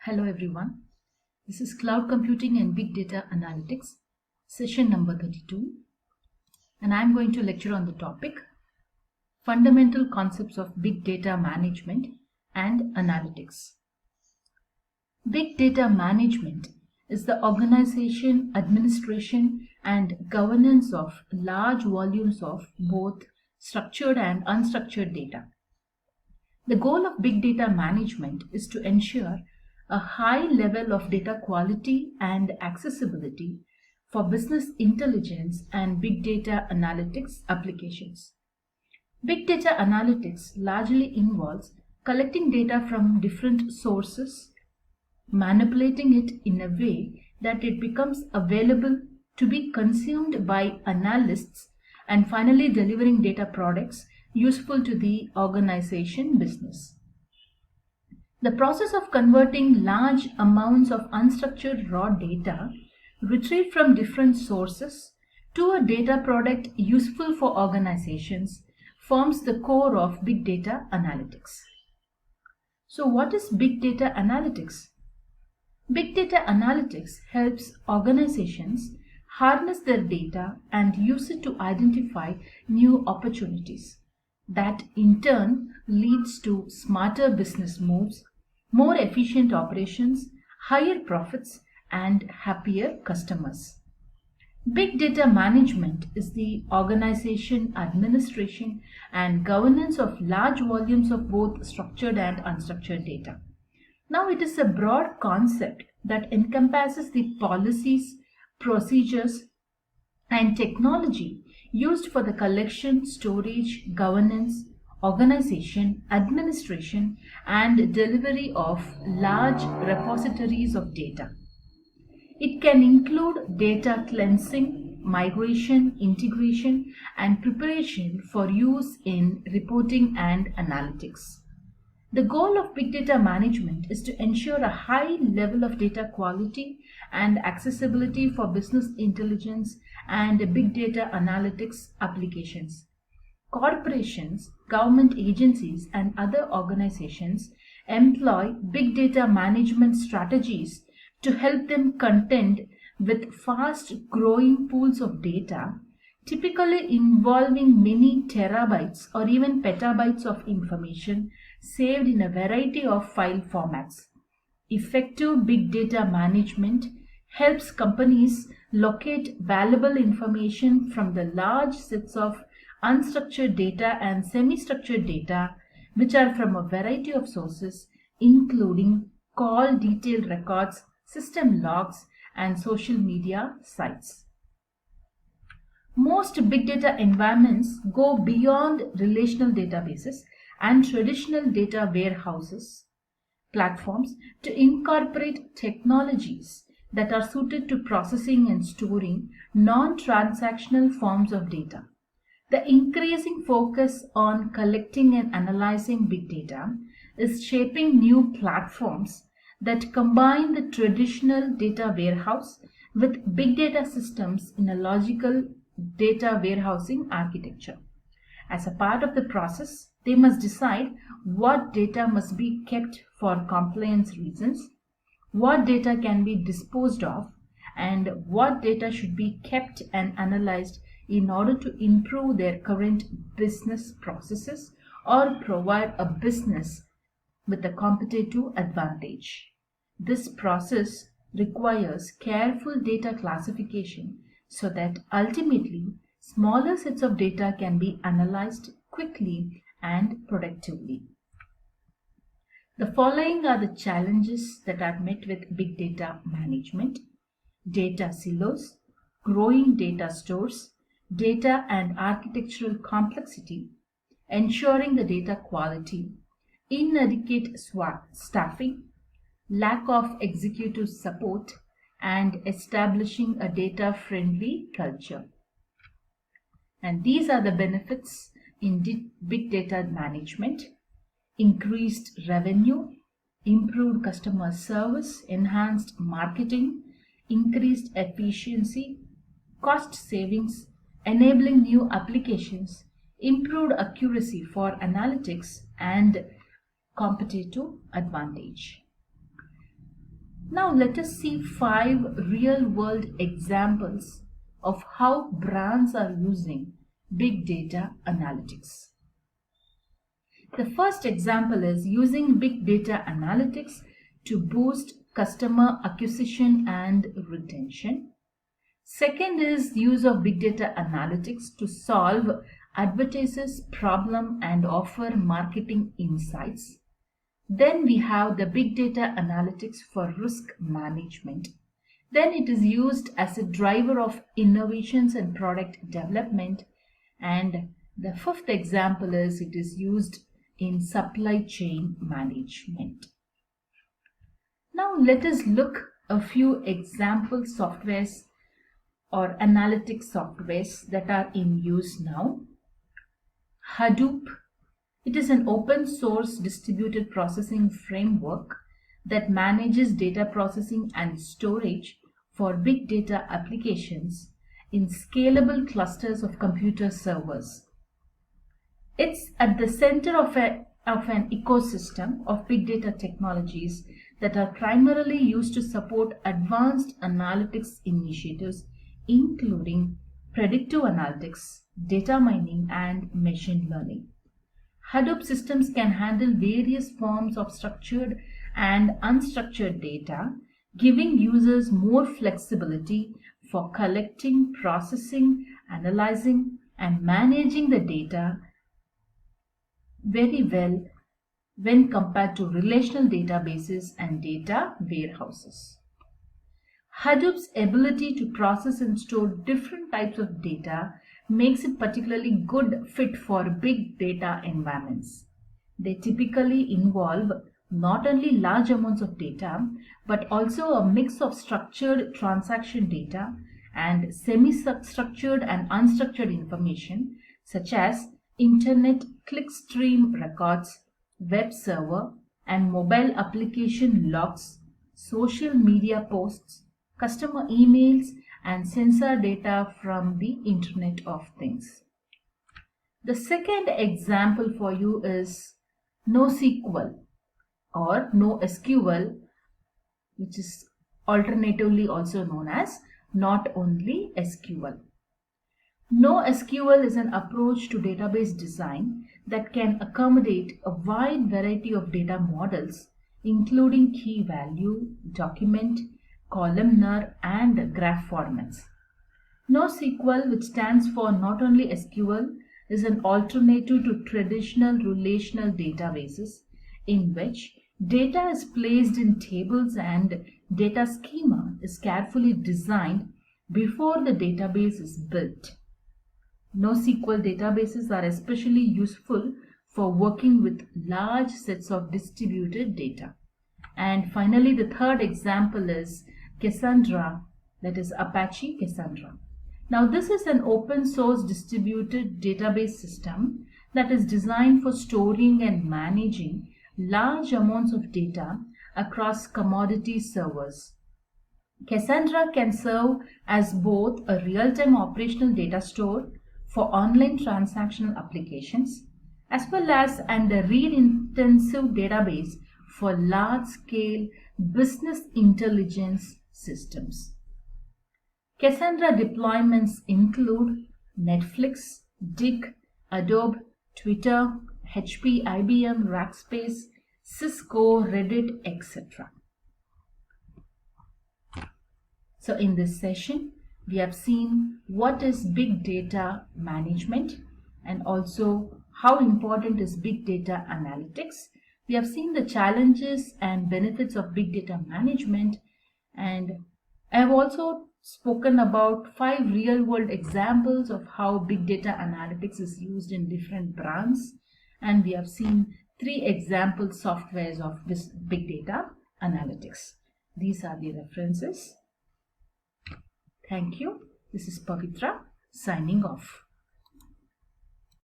Hello everyone, this is Cloud Computing and Big Data Analytics, session number 32, and I am going to lecture on the topic Fundamental Concepts of Big Data Management and Analytics. Big Data Management is the organization, administration, and governance of large volumes of both structured and unstructured data. The goal of big data management is to ensure a high level of data quality and accessibility for business intelligence and big data analytics applications. Big data analytics largely involves collecting data from different sources, manipulating it in a way that it becomes available to be consumed by analysts, and finally delivering data products useful to the organization business. The process of converting large amounts of unstructured raw data retrieved from different sources to a data product useful for organizations forms the core of big data analytics. So what is big data analytics? Big data analytics helps organizations harness their data and use it to identify new opportunities. That in turn leads to smarter business moves, more efficient operations, higher profits, and happier customers. Big data management is the organization, administration, and governance of large volumes of both structured and unstructured data. Now, it is a broad concept that encompasses the policies, procedures, and technology used for the collection, storage, governance, organization, administration, and delivery of large repositories of data. It can include data cleansing, migration, integration, and preparation for use in reporting and analytics. The goal of big data management is to ensure a high level of data quality and accessibility for business intelligence and big data analytics applications. Corporations, government agencies, and other organizations employ big data management strategies to help them contend with fast growing pools of data, typically involving many terabytes or even petabytes of information saved in a variety of file formats. Effective big data management helps companies locate valuable information from the large sets of unstructured data and semi-structured data, which are from a variety of sources, including call detail records, system logs, and social media sites. Most big data environments go beyond relational databases and traditional data warehouses platforms to incorporate technologies that are suited to processing and storing non-transactional forms of data. The increasing focus on collecting and analyzing big data is shaping new platforms that combine the traditional data warehouse with big data systems in a logical data warehousing architecture. As a part of the process, they must decide what data must be kept for compliance reasons, what data can be disposed of, and what data should be kept and analyzed in order to improve their current business processes or provide a business with a competitive advantage. This process requires careful data classification so that ultimately smaller sets of data can be analyzed quickly and productively. The following are the challenges that are met with big data management: data silos, growing data stores, data and architectural complexity, ensuring the data quality, inadequate staffing, lack of executive support, and establishing a data-friendly culture. And these are the benefits in big data management: increased revenue, improved customer service, enhanced marketing, increased efficiency, cost savings, enabling new applications, improved accuracy for analytics, and competitive advantage. Now let us see 5 real-world examples of how brands are using big data analytics. The first example is using big data analytics to boost customer acquisition and retention. Second is use of big data analytics to solve advertisers' problem and offer marketing insights. Then we have the big data analytics for risk management. Then it is used as a driver of innovations and product development. And the fifth example is it is used in supply chain management. Now let us look a few example softwares or analytics softwares that are in use now. Hadoop. It is an open source distributed processing framework that manages data processing and storage for big data applications in scalable clusters of computer servers. It's at the center of an ecosystem of big data technologies that are primarily used to support advanced analytics initiatives, including predictive analytics, data mining, and machine learning. Hadoop systems can handle various forms of structured and unstructured data, giving users more flexibility for collecting, processing, analyzing, and managing the data very well when compared to relational databases and data warehouses. Hadoop's ability to process and store different types of data makes it particularly good fit for big data environments. They typically involve not only large amounts of data, but also a mix of structured transaction data and semi-structured and unstructured information, such as internet clickstream records, web server and mobile application logs, social media posts, customer emails, and sensor data from the Internet of Things. The second example for you is NoSQL or NoSQL, which is alternatively also known as Not Only SQL. NoSQL is an approach to database design that can accommodate a wide variety of data models, including key value, document, columnar, and graph formats. NoSQL, which stands for Not Only SQL, is an alternative to traditional relational databases in which data is placed in tables and data schema is carefully designed before the database is built. NoSQL databases are especially useful for working with large sets of distributed data. And finally, the third example is Cassandra, that is Apache Cassandra. Now, this is an open source distributed database system that is designed for storing and managing large amounts of data across commodity servers. Cassandra can serve as both a real-time operational data store for online transactional applications as well as a read-intensive database for large-scale business intelligence systems. Cassandra deployments include Netflix, Digg, Adobe, Twitter, HP, IBM, Rackspace, Cisco, Reddit, etc. So in this session, we have seen what is big data management and also how important is big data analytics. We have seen the challenges and benefits of big data management, and I have also spoken about 5 real-world examples of how big data analytics is used in different brands, and we have seen 3 example softwares of this big data analytics. These are the references. Thank you. This is Pavitra signing off.